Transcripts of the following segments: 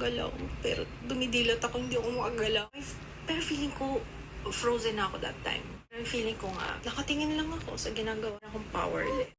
makagalaw. Pero dumidilat ako, hindi ako makagalaw. Pero feeling ko, frozen ako that time. Pero feeling ko nga, nakatingin lang ako sa ginagawa akong powerless.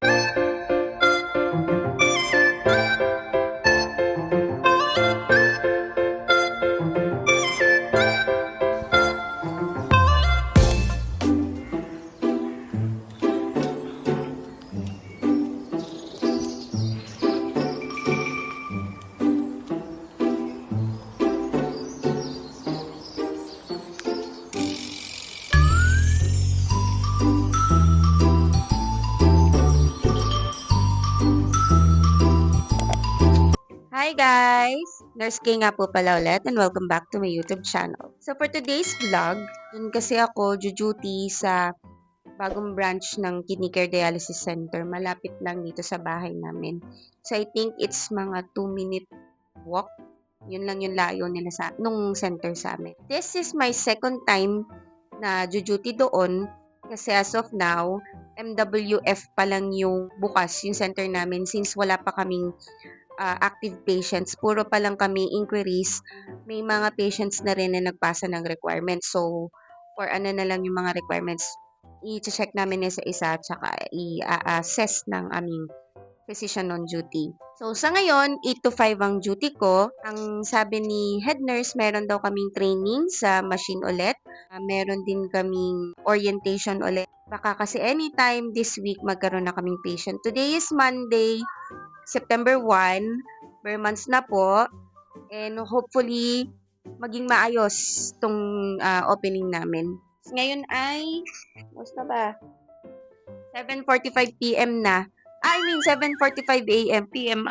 Hi guys! Nurse K nga po pala ulit and welcome back to my YouTube channel. So for today's vlog, dun kasi ako duty sa bagong branch ng Kidney Care Dialysis Center. Malapit lang dito sa bahay namin. So I think it's mga 2-minute walk. Yun lang yung layo nila nung center sa amin. This is my second time na duty doon kasi as of now, MWF pa lang yung bukas yung center namin since wala pa kaming active patients. Puro pa lang kami inquiries. May mga patients na rin na nagpasa ng requirements. So, for ano na lang yung mga requirements, i-check namin isa-isa at saka i-assess ng aming physician on duty. So, sa ngayon, 8 to 5 ang duty ko. Ang sabi ni head nurse, meron daw kaming training sa machine ulit. Meron din kaming orientation ulit. Baka kasi anytime this week magkaroon na kaming patient. Today is Monday, September 1, bare months na po, and hopefully, maging maayos tong opening namin. Ngayon ay, basta ba? 7:45 p.m. na. I mean, 7:45 a.m. p.m.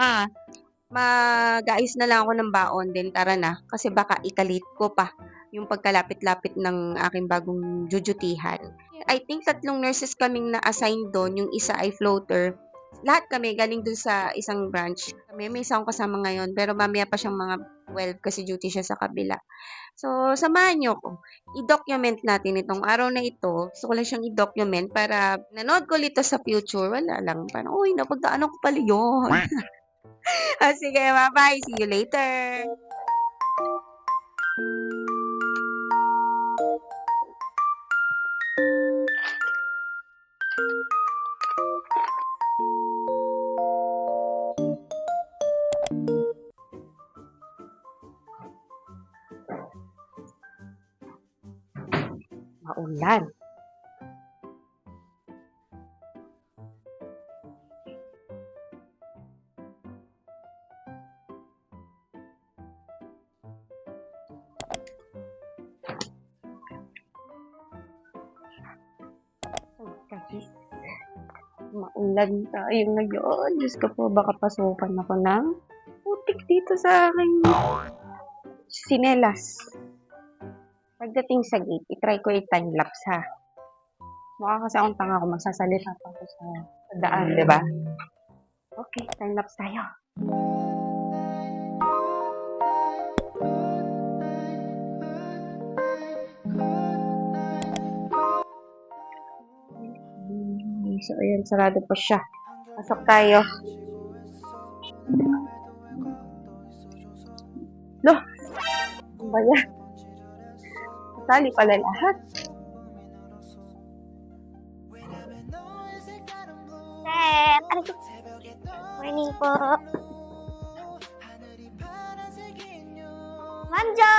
Mag-aayos na lang ako ng baon din. Tara na, kasi baka ikalit ko pa yung pagkalapit-lapit ng aking bagong jujutihan. I think 3 nurses kaming na-assign doon. Yung isa ay floater. Lahat kami galing dun sa isang branch. May isa akong kasama ngayon, pero mamaya pa siyang mga 12 kasi duty siya sa kabila. So, samahan niyo ko. I-document natin itong araw na ito. Gusto ko lang siyang i-document para nanood ko ulit sa future. Wala lang. Parang, uy, napagdaanan ko pala yun. Sige, bye-bye. See you later. Maulan. Maulan tayo ngayon. Diyos ko po, baka pasukan ako ng putik dito sa aking sinelas. Pagdating sa gate, itry ko i-time-lapse ha. Mukha kasi akong tanga kung magsasalita pa ako sa daan, di ba? Okay, time-lapse tayo. So, ayan, sarado pa siya. Pasok tayo. Loh! Ano ba yan? Kasali pala lahat. Sir! Morning po. Manjo!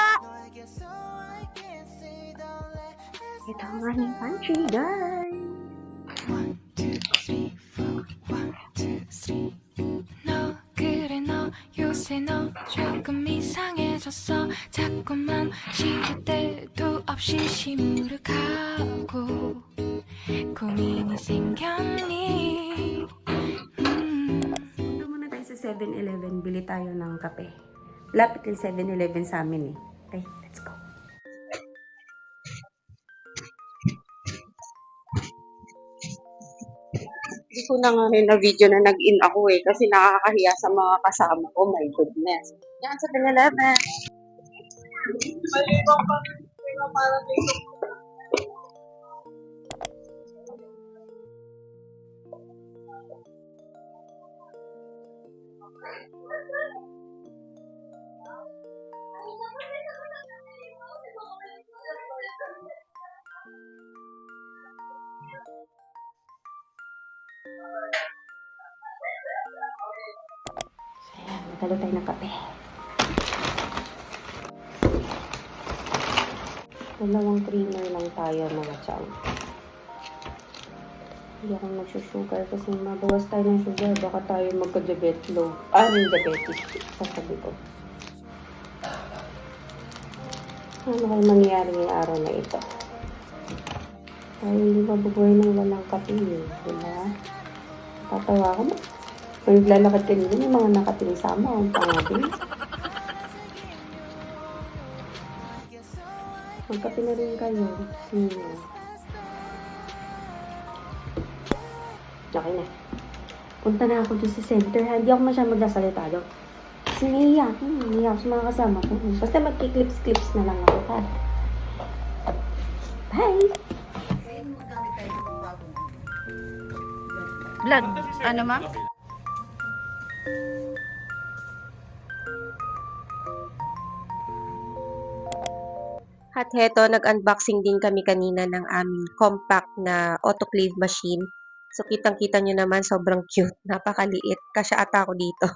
Ito ang aming pantry, guys. 1, 2, 3, 4, 1, 2, 3. 너 그래 너 요새 너 조금 이상해졌어 자꾸만 시도 때도 없이 시무룩하고 고민이 생겼니 Punta muna tayo sa 7-Eleven. Bili tayo ng kape. Lapit yung 7-Eleven sa amin eh. Okay, let's go. Hindi ko na nga rin na video na nag-in ako eh. Kasi nakakahiya sa mga kasama ko. My goodness. Yan sa 7-Eleven. Talo tayo ng kape. Dalawang creamer lang tayo mga chang. Hindi ako nagsusugar kasi mabawas tayo ng sugar. Baka tayo magka-diabetes low. May diabetes. Sasabi ko. Ano kayo mangyayari ngayong araw na ito? Ay, hindi mabubuhay ng walang kape eh. Diba? Tatawa ko mo. Kung naglalakad ka nila, may mga nakating sama. Ang pangabi. Magkape na rin kayo. Sino? Okay na. Punta na ako dun sa center. Hindi ako masyadong magsasalita doon. Kasi naiiyak. Naiiyak ako sa mga kasama ko. Basta magki-clips-clips na lang ako. Ha? Bye! Vlog. Ano ma? At heto, nag-unboxing din kami kanina ng aming compact na autoclave machine. So, kitang-kita nyo naman, sobrang cute. Napakaliit. Kasya ata ako dito.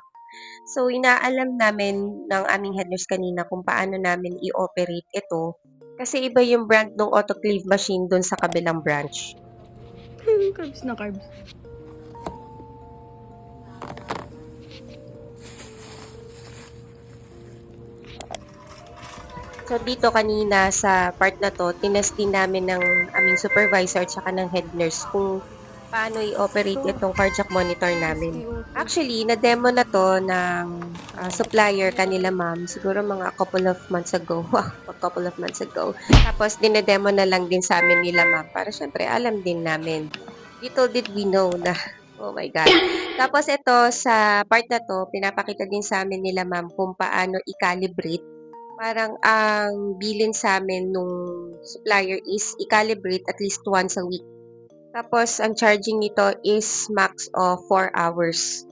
So, inaalam namin ng aming head nurse kanina kung paano namin i-operate ito. Kasi iba yung brand ng autoclave machine dun sa kabilang branch. Carbs na carbs. So, dito kanina sa part na to, tinest din namin ng aming supervisor at saka ng head nurse kung paano i-operate itong cardiac monitor namin. Actually, na-demo na to ng supplier kanila ma'am, siguro mga couple of months ago. Couple of months ago. Tapos, dinedemo na lang din sa amin nila ma'am para syempre alam din namin. Little did we know na, oh my God. Tapos, ito sa part na to, pinapakita din sa amin nila ma'am kung paano i-calibrate. Parang ang bilin sa amin nung supplier is i-calibrate at least once a week. Tapos, ang charging nito is max of 4 hours.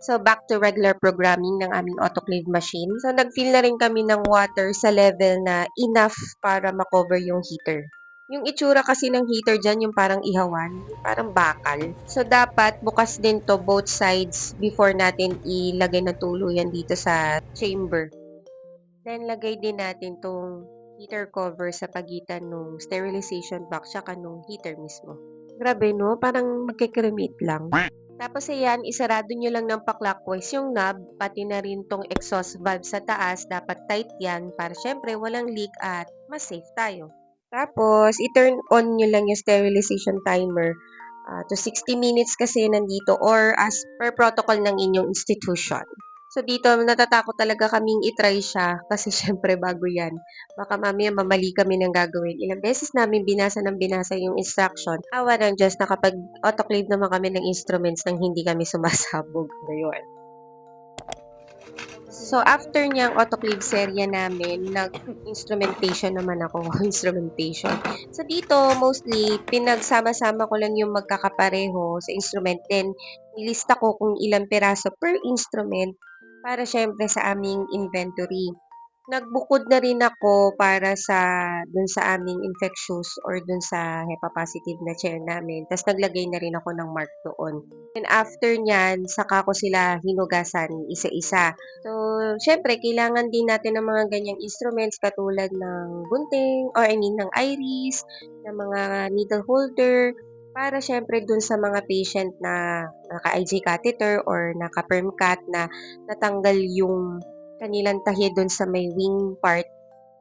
So, back to regular programming ng aming autoclave machine. So, nag-fill na rin kami ng water sa level na enough para makover yung heater. Yung itsura kasi ng heater dyan, yung parang ihawan, parang bakal. So, dapat bukas din to both sides before natin ilagay na tuluyan dito sa chamber. Then, lagay din natin tong heater cover sa pagitan ng sterilization box tsaka nung heater mismo. Grabe, no? Parang magkikremate lang. Tapos, ayan, isarado nyo lang ng pa-clockwise yung knob, pati na rin tong exhaust valve sa taas. Dapat tight yan para syempre walang leak at mas safe tayo. Tapos, i-turn on nyo lang yung sterilization timer to 60 minutes kasi nandito or as per protocol ng inyong institution. So, dito, natatakot talaga kaming itry siya kasi syempre bago yan. Baka mamaya mamali kami ng gagawin. Ilang beses namin binasa yung instruction. Awa ng Diyos, nakapag-autoclave naman kami ng instruments nang hindi kami sumasabog. Ngayon. So, after niyang autoclave serya namin, nag-instrumentation naman ako. Instrumentation. So, dito, mostly, pinagsama-sama ko lang yung magkakapareho sa instrument. Then, nilista ko kung ilang peraso per instrument para syempre sa aming inventory. Nagbukod na rin ako para dun sa aming infectious or dun sa HEPA positive na chair namin. Tapos naglagay na rin ako ng mark doon. And after nyan, saka ko sila hinugasan isa-isa. So, syempre, kailangan din natin ng mga ganyang instruments katulad ng gunting or ng iris, ng mga needle holder, para syempre dun sa mga patient na naka-IG catheter or naka-perm cat na natanggal yung kanilang tahi dun sa may wing part.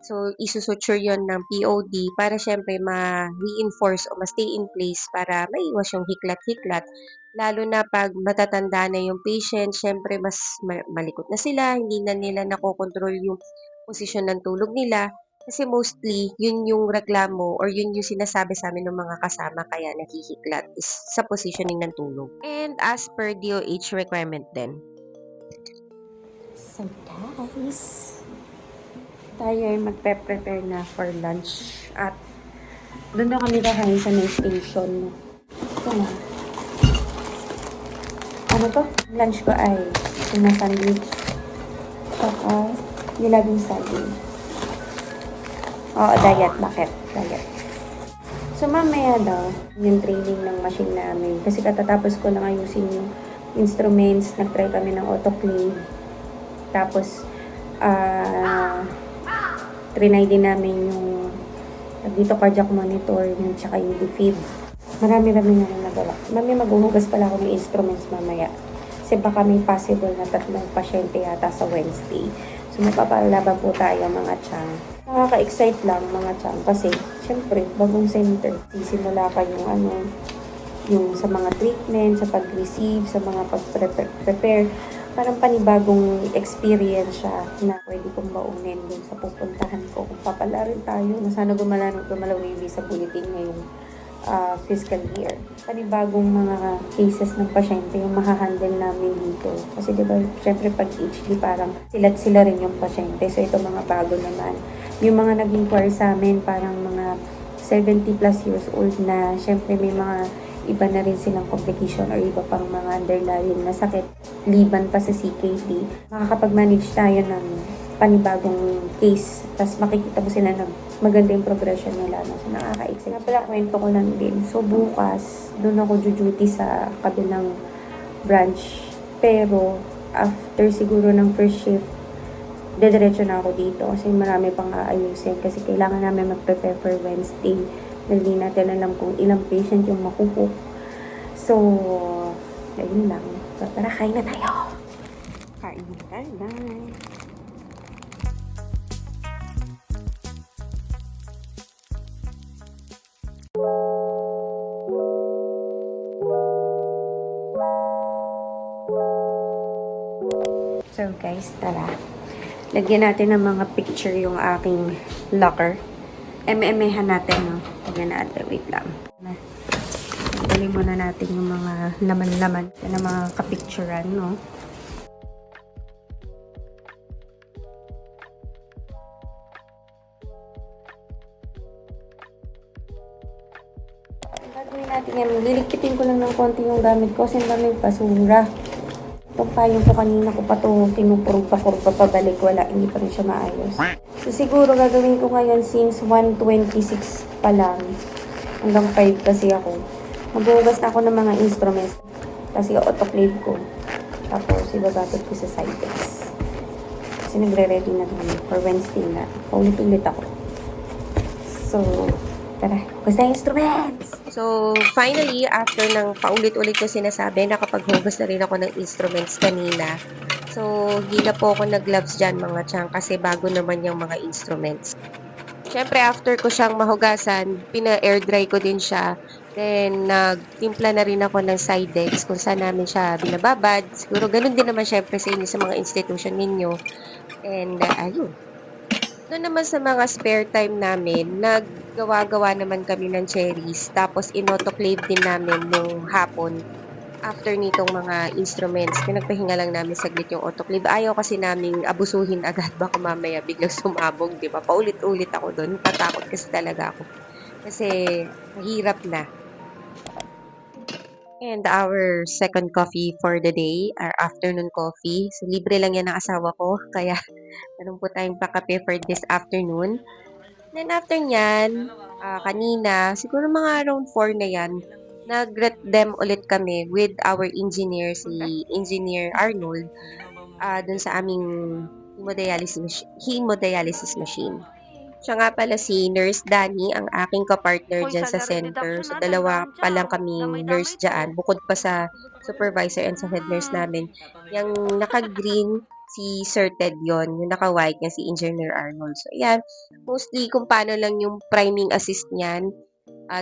So, isusuture yon ng POD para syempre ma-reinforce o ma-stay in place para maiwas yung hiklat-hiklat. Lalo na pag matatanda na yung patient, syempre mas malikot na sila, hindi na nila nakokontrol yung posisyon ng tulog nila. Kasi mostly, yun yung reklamo or yun yung sinasabi sa amin ng mga kasama kaya nakihiklat is sa positioning ng tulog. And as per DOH requirement din. So guys, tayo ay magpe-prepare na for lunch at doon na kami kakain sa main station. Ito na. Ano to? Lunch ko ay tuna sandwich saka nilaging saging. Oo, diet. Bakit? Diet. So, mamaya daw, yung training ng machine namin. Kasi katatapos ko lang ayusin yung instruments, nag-try kami ng autoclave. Tapos, trinay din namin yung dito cardiac monitor, yung tsaka yung defib. Marami-rami na rin nagawa. Mami, maghuhugas pala ako ng instruments mamaya. Kasi baka may possible na 3 pasyente yata sa Wednesday. So, mapapalaban po tayo mga chang. Nakaka-excite lang mga chang kasi, syempre, bagong center. Sisimula pa yung sa mga treatment, sa pag-receive, sa mga pag-prepare. Parang panibagong experience siya na pwede kong baunin dun sa pupuntahan ko. Kung papala rin tayo, na sana gumalaw na yung visa bulletin ngayong fiscal year. Panibagong mga cases ng pasyente yung mahahandle namin dito. Kasi diba, syempre pag HD parang sila rin yung pasyente. So ito mga bago naman. Yung mga nag-inquire sa amin, parang mga 70 plus years old na, syempre may mga iba na rin silang complication or iba pang mga underlying na sakit. Liban pa sa CKD. Makakapag-manage tayo ng panibagong case. Tapos makikita mo sila na maganda yung progression nila. So, nakaka-excite. Nga pala, kwento ko lang din. So, bukas, doon ako duty sa kabilang branch. Pero, after siguro ng first shift, dediretso na ako dito. Kasi marami pang aayusin. Kasi kailangan namin mag-prepare for Wednesday. Hindi natin alam kung ilang patient yung makukup. So, ayun lang. So, tara, kain na tayo. Kain na tayo. So guys, tara. Lagyan natin ng mga picture yung aking locker. MM-han natin, no? Lagyan natin. Wait lang. Dali muna natin yung mga laman-laman na mga kapicturan, no? Gagawin natin yan. Liligpitin ko lang ng konti yung gamit ko kasi may basura. Itong payong ko kanina ko pa ito tinupurog-pakurog pabalik. Wala, hindi pa rin siya maayos. So, siguro gagawin ko ngayon since 1:26 pa lang. Hanggang 5 kasi ako. Maghuhugas na ako ng mga instruments. Kasi autoclave ko. Tapos, ibabatid ko sa Cytex. Kasi nagre-ready na kami for Wednesday na. Paulit-ulit ako. So, tara. Hugas na instruments! So, finally, after ng paulit-ulit ko sinasabi, nakapaghugas na rin ako ng instruments kanina. So, hila po ako nag-gloves dyan mga chang kasi bago naman yung mga instruments. Siyempre, after ko siyang mahugasan, pina-air dry ko din siya. Then, nagtimpla na rin ako ng Cytex kung saan namin siya binababad. Siguro, ganun din naman syempre sa inyo, sa mga institution ninyo. And, ayun. Doon naman sa mga spare time namin, naggawa-gawa naman kami ng cherries. Tapos, in-autoclave din namin nung hapon. After nitong mga instruments, pinagpahinga lang namin saglit yung autoclave. Ayaw kasi naming abusuhin agad. Baka mamaya biglang sumabog, di ba? Paulit-ulit ako doon. Patakot kasi talaga ako. Kasi, mahirap na. And our second coffee for the day, our afternoon coffee. So, libre lang yan ng asawa ko. Kaya, meron po tayong pakape for this afternoon. Then, after nyan, kanina, siguro mga around 4 na yan, nag-ret dem ulit kami with our engineer, si Engineer Arnold, dun sa aming hemodialysis machine. Siya nga pala si Nurse Danny, ang aking kapartner dyan sa center. So, dalawa pa lang kaming nurse dyan, bukod pa sa supervisor and sa head nurse namin. Yung naka-green, si Sir Ted yon, yung naka-white niya si Engineer Arnold. So, ayan, mostly kung paano lang yung priming assist niyan,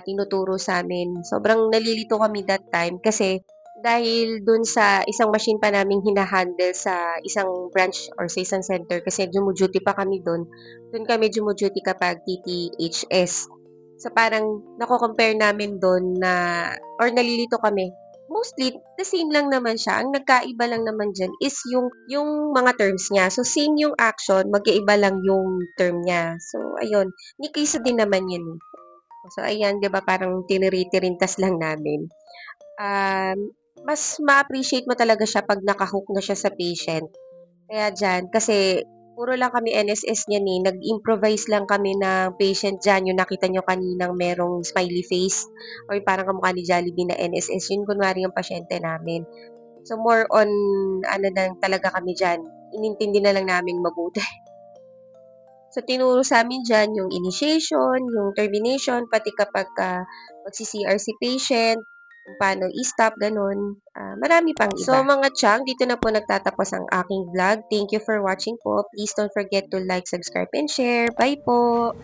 tinuturo sa amin. Sobrang nalilito kami that time kasi dahil dun sa isang machine pa namin hinahandle sa isang branch or sa isang center kasi jumuduty pa kami dun kami jumuduty kapag TTHS. So parang nako-compare namin dun na or nalilito kami. Mostly, the same lang naman siya. Ang nagkaiba lang naman dyan is yung mga terms niya. So, same yung action, magkaiba lang yung term niya. So, ayun. Ni case din naman yun. So, ayan, di ba, parang tiniritirintas lang namin. Mas ma-appreciate mo talaga siya pag nakahook na siya sa patient. Kaya dyan, kasi puro lang kami NSS niyan eh. Nag-improvise lang kami ng patient dyan. Yung nakita nyo kaninang merong smiley face or parang kamukha ni Jollibee na NSS. Yun kunwari yung pasyente namin. So, more on, ano lang talaga kami dyan. Inintindi na lang namin mabuti. So, tinuro sa amin dyan yung initiation, yung termination, pati kapag magsi-CR si patient, kung paano i-stop, ganun. Marami pang iba. So, mga chang, dito na po nagtatapos ang aking vlog. Thank you for watching po. Please don't forget to like, subscribe, and share. Bye po!